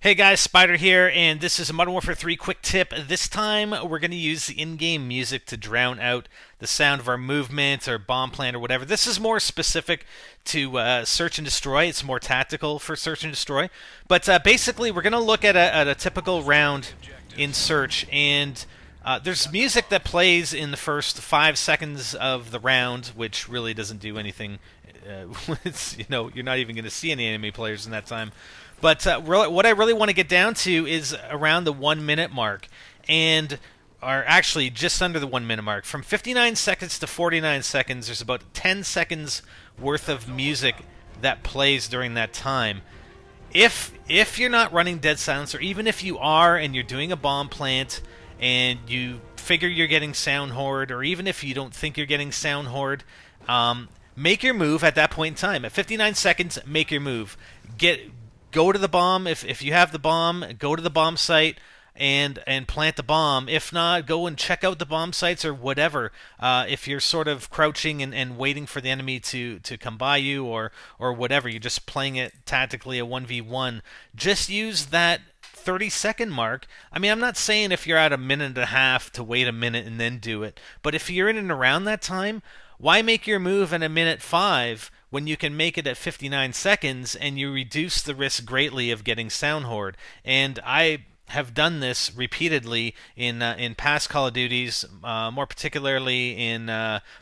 Hey guys, Spider here, and this is a Modern Warfare 3 quick tip. This time we're going to use the in-game music to drown out the sound of our movement or bomb plant or whatever. This is more specific to search and destroy. It's more tactical for search and destroy. But basically, we're going to look at a typical round in search, and there's music that plays in the first 5 seconds of the round, which really doesn't do anything. You're not even going to see any enemy players in that time. But what I really want to get down to is around the 1 minute mark, and are actually just under the 1 minute mark. From 59 seconds to 49 seconds, there's about 10 seconds worth of music that plays during that time. If you're not running dead silence, or even if you are and you're doing a bomb plant and you figure you're getting sound hoard, or even if you don't think you're getting sound hoard, make your move at that point in time. At 59 seconds, make your move. Go to the bomb. If you have the bomb, go to the bomb site and plant the bomb. If not, go and check out the bomb sites or whatever. If you're sort of crouching and waiting for the enemy to come by you or whatever, you're just playing it tactically a 1v1. Just use that 30-second mark. I mean, I'm not saying if you're at a minute and a half to wait a minute and then do it, but if you're in and around that time, why make your move in a minute 5 when you can make it at 59 seconds and you reduce the risk greatly of getting sound hoard? And I have done this repeatedly in past Call of Duties, more particularly in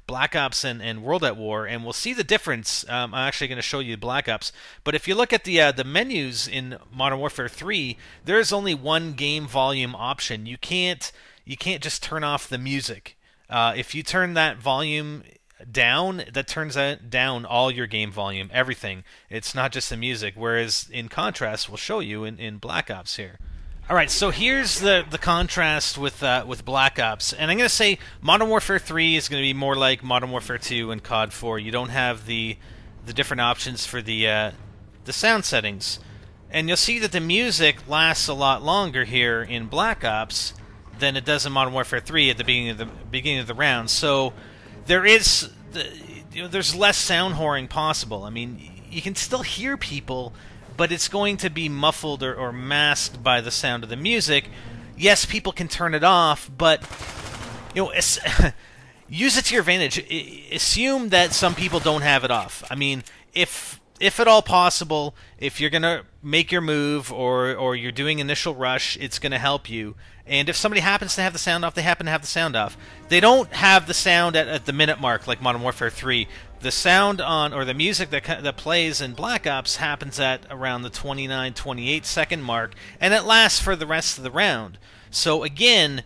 Black Ops and World at War, and we'll see the difference. I'm actually going to show you Black Ops, but if you look at the menus in Modern Warfare 3, there's only one game volume option. You can't just turn off the music. If you turn that volume down, that turns down all your game volume, everything. It's not just the music. Whereas in contrast, we'll show you in Black Ops here. All right, so here's the contrast with Black Ops, and I'm going to say Modern Warfare 3 is going to be more like Modern Warfare 2 and COD 4. You don't have the different options for the sound settings, and you'll see that the music lasts a lot longer here in Black Ops than it does in Modern Warfare 3 at the beginning of the round. So there's less sound whoring possible. I mean, you can still hear people, but it's going to be muffled or masked by the sound of the music. Yes, people can turn it off, but use it to your advantage. Assume that some people don't have it off. I mean, if at all possible, if you're going to make your move or you're doing initial rush, it's going to help you. And if somebody happens to have the sound off, they happen to have the sound off. They don't have the sound at the minute mark like Modern Warfare 3. The sound on, or the music that plays in Black Ops happens at around the 29, 28 second mark, and it lasts for the rest of the round. So again,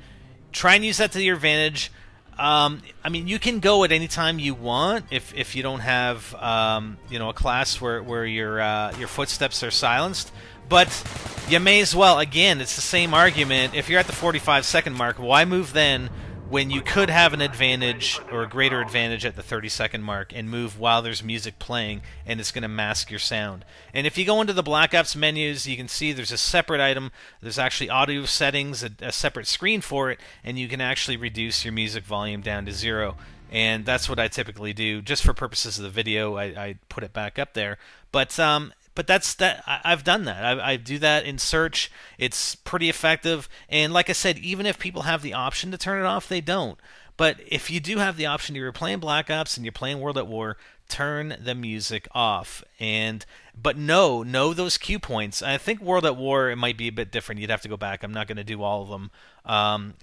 try and use that to your advantage. I mean, you can go at any time you want if you don't have a class where your footsteps are silenced. But you may as well. Again, it's the same argument. If you're at the 45-second mark, why move then when you could have an advantage or a greater advantage at the 30-second mark and move while there's music playing and it's going to mask your sound? And if you go into the Black Ops menus, you can see there's a separate item. There's actually audio settings, a separate screen for it, and you can actually reduce your music volume down to 0. And that's what I typically do. Just for purposes of the video, I put it back up there. But I've done that. I do that in search. It's pretty effective. And like I said, even if people have the option to turn it off, they don't. But if you do have the option, you're playing Black Ops and you're playing World at War, turn the music off. But know those cue points. I think World at War, it might be a bit different. You'd have to go back. I'm not going to do all of them.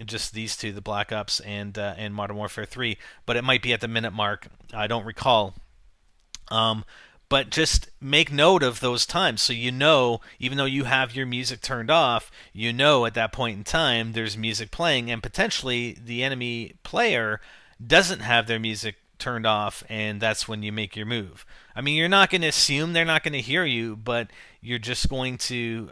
Just these two, the Black Ops and Modern Warfare 3. But it might be at the minute mark. I don't recall. But just make note of those times so you know, even though you have your music turned off, you know at that point in time there's music playing, and potentially the enemy player doesn't have their music turned off, and that's when you make your move. I mean, you're not going to assume they're not going to hear you, but you're just going to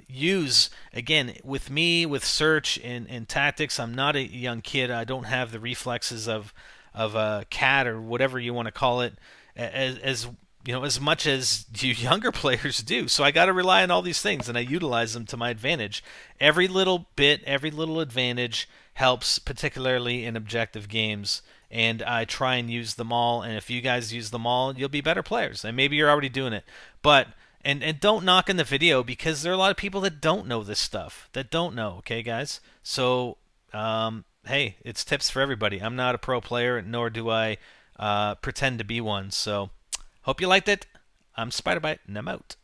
use, again, with me, with search and tactics, I'm not a young kid. I don't have the reflexes of a cat or whatever you want to call it, as much as you younger players do. So I got to rely on all these things, and I utilize them to my advantage. Every little bit, every little advantage helps, particularly in objective games. And I try and use them all. And if you guys use them all, you'll be better players. And maybe you're already doing it. But And don't knock in the video because there are a lot of people that don't know this stuff. That don't know, okay, guys? So, hey, it's tips for everybody. I'm not a pro player, nor do I pretend to be one. So, hope you liked it. I'm Spiderbite, and I'm out.